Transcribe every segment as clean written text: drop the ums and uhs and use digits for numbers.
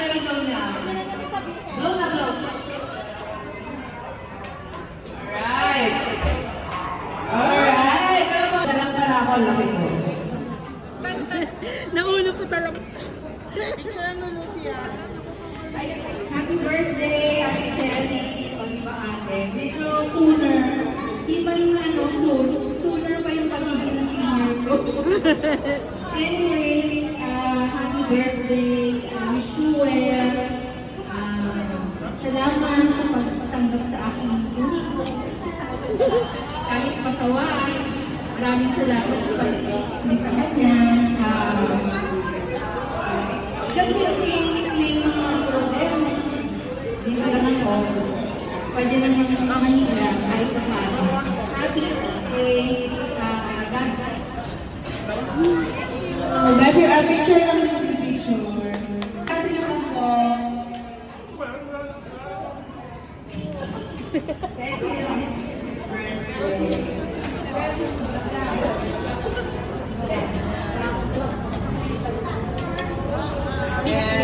na lang daw niya. Blow na blow. Alright. Alright. Pero po, dalang pala ako, laki ko. Naulo ko talaga. Picture mo, Lucia. Happy birthday, Ate Sally. O, di ba ate? Medyo sooner. Di ba yung ano, sooner pa yung pagiging ng senior ko. Anyway, happy birthday. Wish you well. Salamat sa pagtanggap sa aking unique. Kahit pasaway, maraming salamat sa pag-ibig sa kanya. Just in case may mga problema, dito lang ako, pwede naman mamanila kahit na paano. Happy birthday, God. Basi, picture lang yung sa picture. Kasi siya po, Cecil,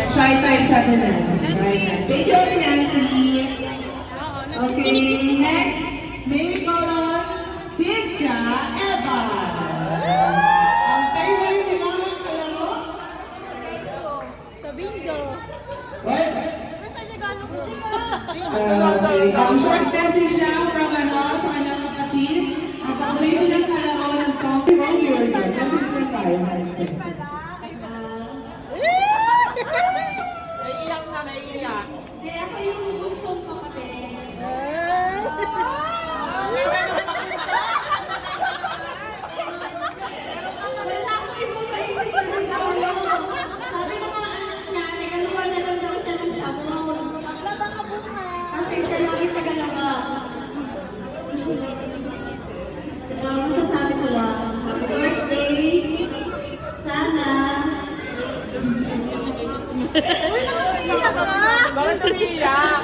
shy type sa atin, Nancy. Thank you, Nancy. Okay, next, may we call on Cynthia Eva. Ang favorite ni Mama kalaro? Sa bingo. What? Nasa Nagano ko Short message lang from sa kanyang kapatid. Ang paborito nilang kalaro ng coffee while you were here. Message lang tayo, Maricel. Naiiyak na, naiiyak. Hindi, ako yung gustong kapatid. Wala ko ibang maisip na nagkawalo. Sabi ng mga anak niya, nagaluwa na lang daw siya ng sabon. Kasi siya lang yung tagalaga. Masasabi ko lang, happy birthday. Sana. Bakit umiiyak?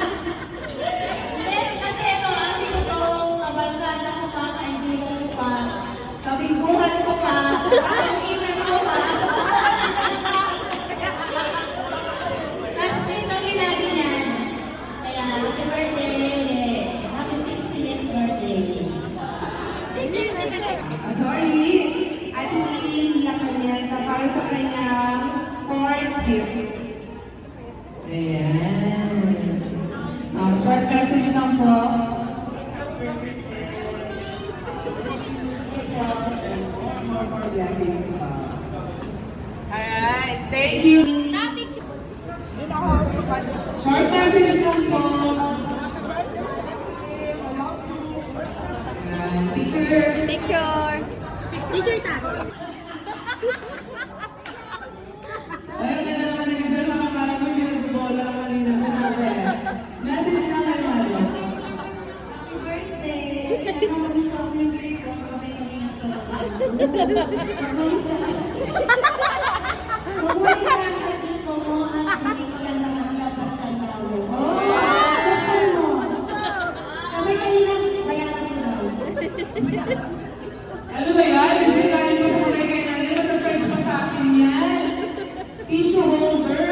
Kasi ito, ating ko to, kabalkada ko pa, kaibigan ko pa, kabingguhan ko pa, kakanginan ko pa. Tapos dito ginagin yan. Kaya, happy birthday. Happy 60th birthday. Sorry, Ate Lynn Lacanieta para sa kanya 4th gift. Ayan. Short message lang po. More blessings pa. Alright, thank you. Short message lang po. Picture. Picture. Picture ta. Ayun, may naman yung isa na parang mo hindi nagbobola ka kanina. Message na kayo, Mario. Happy birthday! Saka gusto ko yung grade ko sa kamay ng ito. Mag-isa. Mabuhay ka ang gusto mo at hindi ka lang dapat ang tao. Gusto mo. Kami kanina, bayaran mo daw. Ano ba yan? Kasi tayo pa sa kamay kayo natin. Nasa-charge pa sa akin yan. Tissue holder.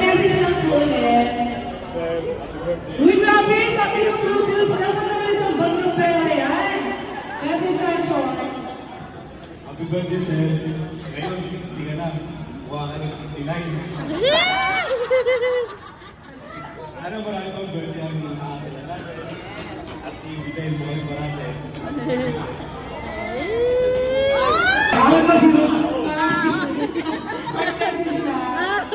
Message lang po ulit. Uy, grabe! Sabi ng Blue Bills, dapat naman isang bag ng pera yan. Message lang siya. Happy birthday, sir. Ngayon, 60 ka na. Mukha ka ng 59. Ano marami pang birthday ang aatin natin? At ibigay mo kayo marami. Ako ba dito? Short message lang.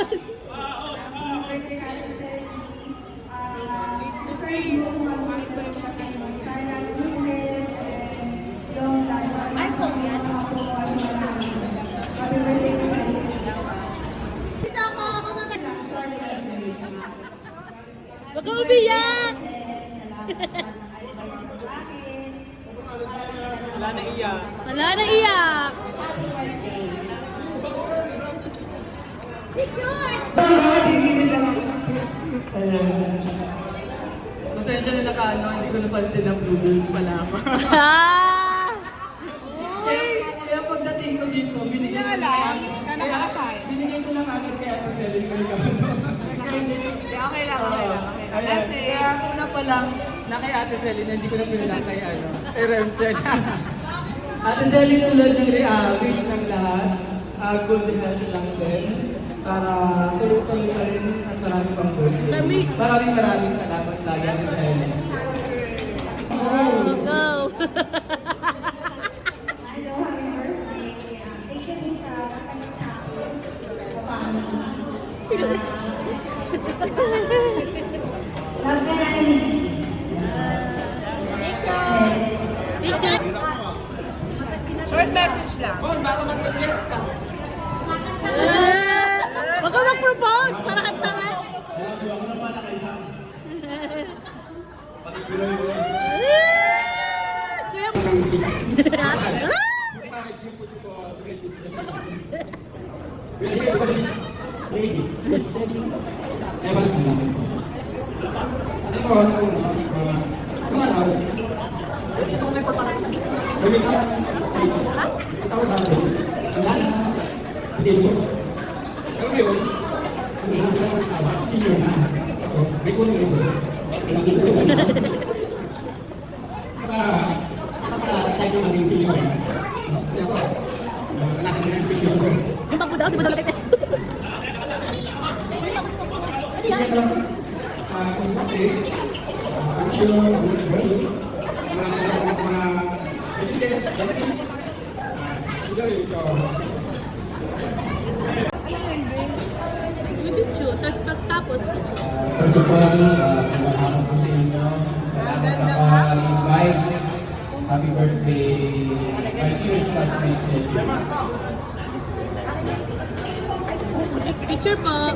Wag ka umiyak! Wala na iyak. Wala na iyak! Picture! Pasensya na nakaano, hindi ko napansin ang Blue Bills pala ako. Ah! Kaya pagdating ko dito, binigyan ko na nakakasay. Binigay ko lang agad kay Ate Selly ko ikaw. Okay lang, okay lang. Kasi, Kaya una pa lang na kay Ate Selly na hindi ko na pinala kay kay Remsen. Ate Selly, tulad ng wish ng lahat, good health lang din. Para tuloy-tuloy pa rin at marami pang birthday. Maraming salamat lagi Ate Selly. go! Hello, happy birthday. Thank you po sa matanong sa akin. Love ka namin ni Gigi. Picture! Short message lang. Huwag ka mag-propose para kanta ka. Yung pagbuda ko, si Madonna Tete. Ano yan? Yung picture, tapos pagtapos picture. First of all, salamat po sa inyo. Salamat nakaka-invite. Happy birthday. My dearest classmate, Ceci. Picture po.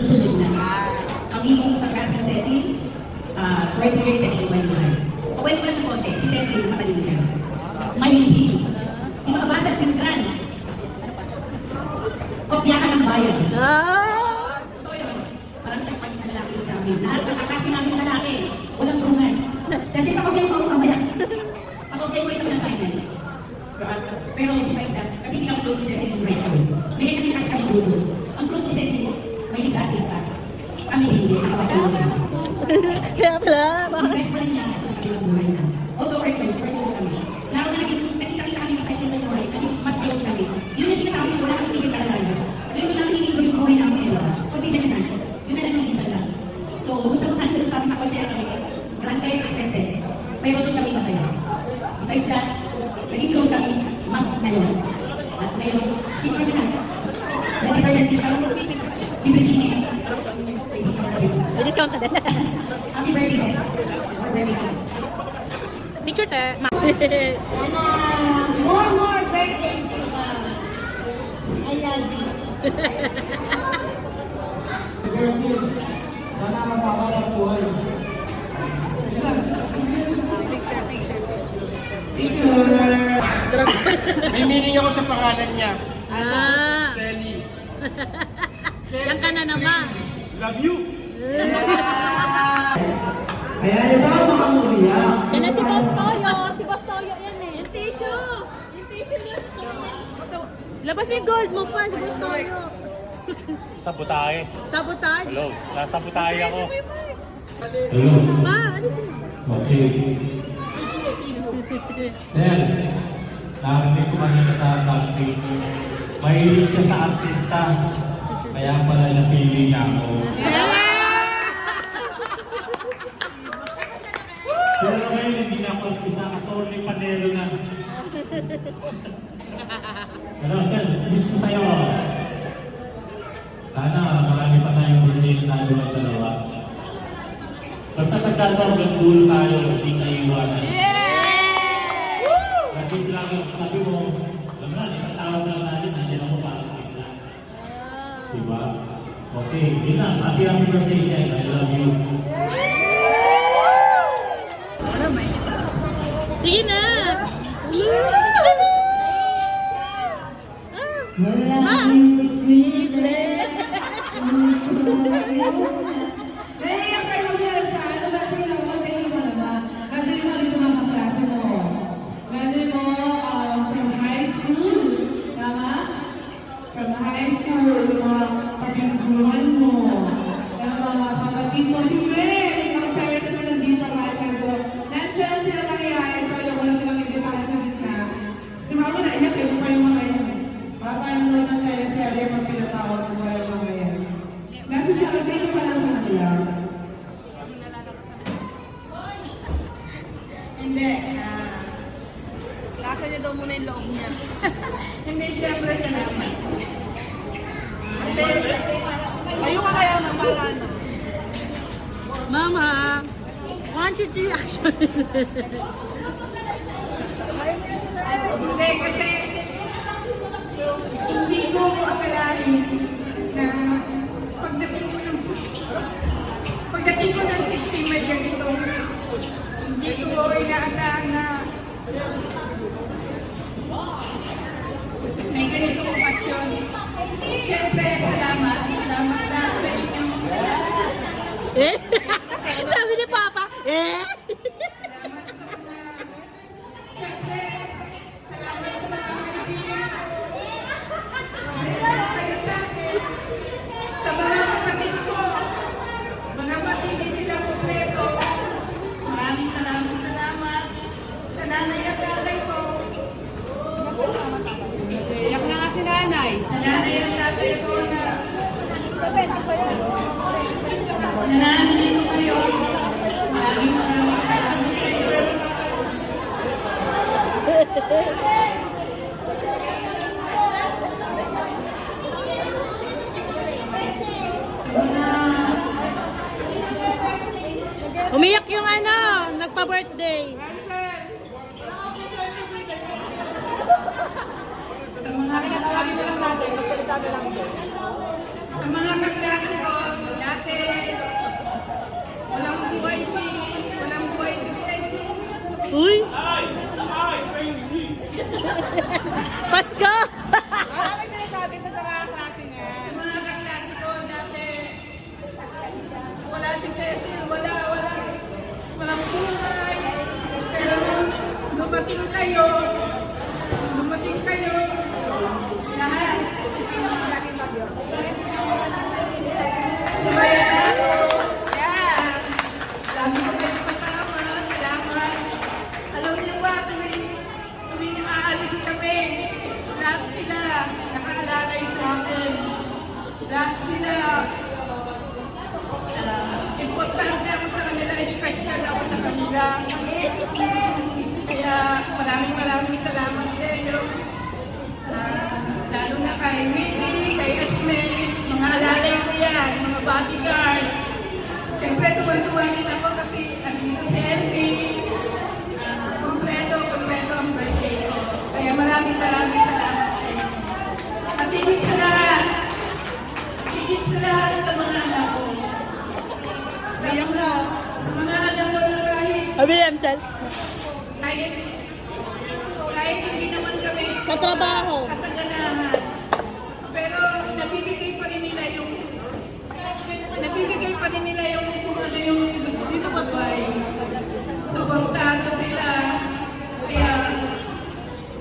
Susunod na. Ang iyong pagkasa ng Ceci, right here, section 1. Kawin ko lang ng konti, si Ceci, matalino yan. Manindi. Di makabasa at pintran. Kopya ka ng bayan. Totoo yun. Parang siyang panis na lalaki sa amin. Lahat ng kakasi namin lalaki, walang turungan. Ceci, pakopya mo ako mamaya. Pakopya mo ito ng assignments. Pero besides that, kasi hindi kami close si Ceci ng high school. Bigay kami kasi kami grupo. Ang grupo ni Ceci, may sa artista. Kami hindi, nakapagkakaroon kami. Kaya pala. Ang best friend niya sa kabilang buhay na. Although we're friends, we're close kami. Lalo na nakikita kami sa section ng buhay, naging mas close kami. Yun yung sinasabi ko, wala kami tigil talaga. Yun yung nakikinig ko yung buhay namin ngayon. Pag tigil na, yun na lang yung minsan lang. So, kung sa mga sabi na konsera kami, granted, accepted. Pero doon kami masaya. Besides that, naging close kami, mas ngayon. At ngayon, sino ka na? 90% discount, libre sini. May discount na din. Happy birthday, sis. Or birthday, sis. Picture te. Sana more birthday to come. I love you. Sana mapapatang buhay. May meaning ako sa pangalan niya. Selly. Yan ka na naman. Love you! Ayan, ito mga umiyak. Yan na si Boss Toyo. Si Boss Toyo yan eh. Yung tissue. Yung tissue niya. Labas mo yung gold mo pa, si Boss Toyo. Sabutahe. Sabotage. Hello. Nasabutahe ako. Hello. Pa, ano siya? Okay. Sir, narinig ko kanina sa classmate. Mahilig siya sa artista. Kaya pala napili niya ako. Pero ngayon hindi na ako artista. Attorney Panelo na. Pero sir, miss ko sa'yo. Sana marami pa tayong birthday na tayo ang dalawa. Basta nagkataon ng dulo tayo, hindi tayo iwanan. Lagi lang yung sabi mo, alam na, isang tawag lang natin, nandiyan ako para sa kita. Diba? Okay, yun lang. Happy birthday, Seth. I love you. Sige na. Walang imposible. Mama, 1, 2, 3, action. Hindi, kasi hindi ko akalain na pagdating ko ng 16 may ganito. Hindi ko inaasahan na may ganito okasyon. Siyempre, salamat na sa inyo. Eh? Sabi ni Papa, eh? Siyempre, salamat sa mga kaibigan. Salamat kayo sa akin. Sa mga kapatid ko, mga matindi sila kompleto. Maraming salamat sa nanay at tatay ko. Iyak na nga si nanay. Sa nanay at tatay ko na nandito kayo. Maraming salamat sa iyo. Umiyak yung ano, nagpa-birthday. Sa mga kaklase ko, dati, walang buhay si Stacy. Uy! Pasko! Marami sinasabi siya sa mga klase niya. Sa mga kaklase ko, dati, wala si Stacy, walang buhay. Pero nung dumating kayo, lahat. Subayan na ako. Lagi ko kayo kasama. Salamat. Alam niyo ba, tuwing aalis kami, lahat sila nakaalalay sa akin. Lahat sila. Importante ako sa kanila, special ako sa kanila. Kaya maraming salamat sa inyo. Lalo na kay Willie, kay Esme, mga alalay ko yan, mga bodyguard. Siyempre, tuwan-tuwa din ako kasi andito si Elvie. Kompleto ang birthday ko. Kaya maraming salamat sa inyo. At higit sa lahat sa mga anak ko. Sayang lang, sa mga anak ko na Abi, Amsal. kahit hindi naman kami Sa trabaho. kasaganahan. Pero nabibigay pa rin nila yung kung ano yung gusto nila buhay. Suportado sila. Kaya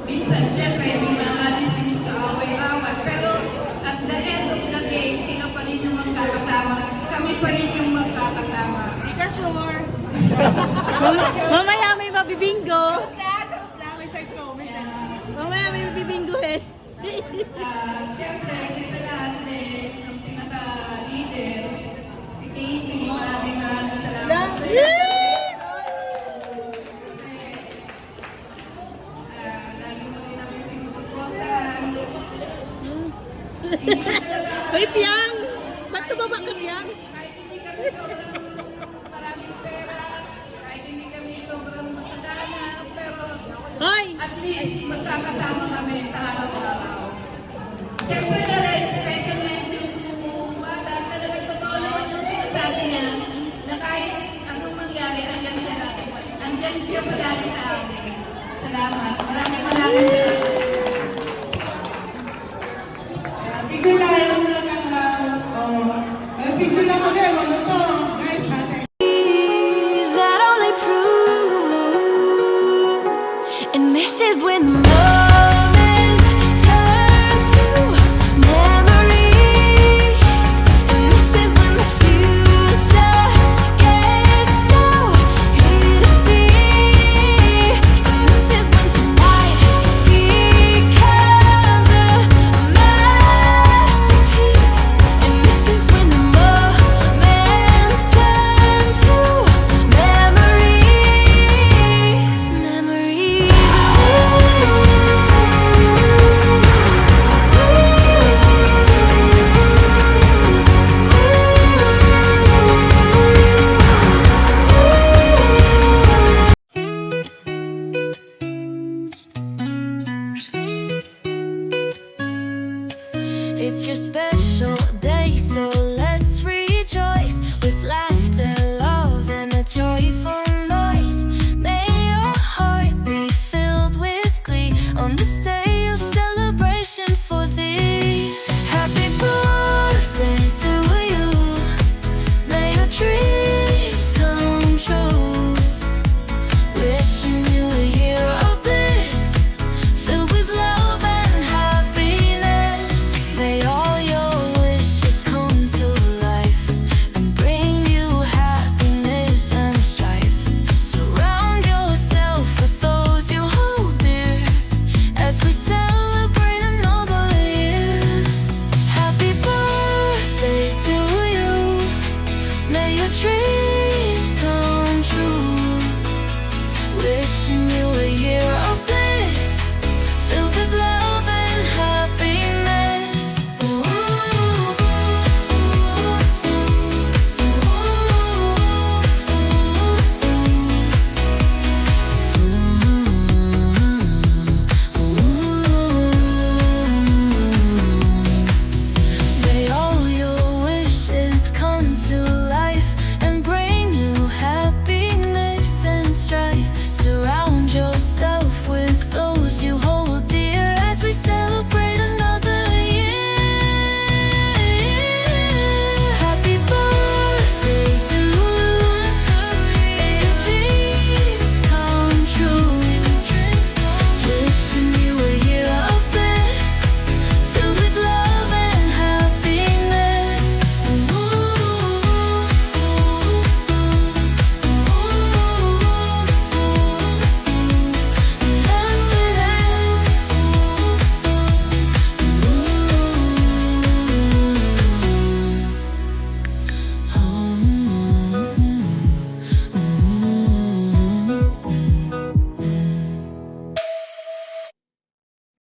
minsan siyempre may mga dising kaaway-away. Pero at the end of the day, sila pa rin yung magkakasama. Kami pa rin yung magkakasama. Di ka sure? Mamaya may mabibingo. Joke lang, may side comment na. Mamaya may mabibingo eh. Siyempre, sa lahat ang pinaka-leader, si Casey, maraming salamat sa iyo. Lagi mo rin namin sinusuportahan. Uy, Piang! Ba't tumaba ka, Piang? Kahit hindi kami sobrang maraming pera, kahit hindi kami sobrang masyadana, pero Hoy! at least magkakasama kami sa araw-araw. Siyempre na rin, special mention kung bata, talagang totoo naman yung sinasabi niya na kahit anong mangyari, andyan siya palagi sa amin. Salamat. Maraming salamat. Picture tayo lang ang picture lang kami. Ano to? Guys, ate. That only prove, and this is when the moments turn to memories. day so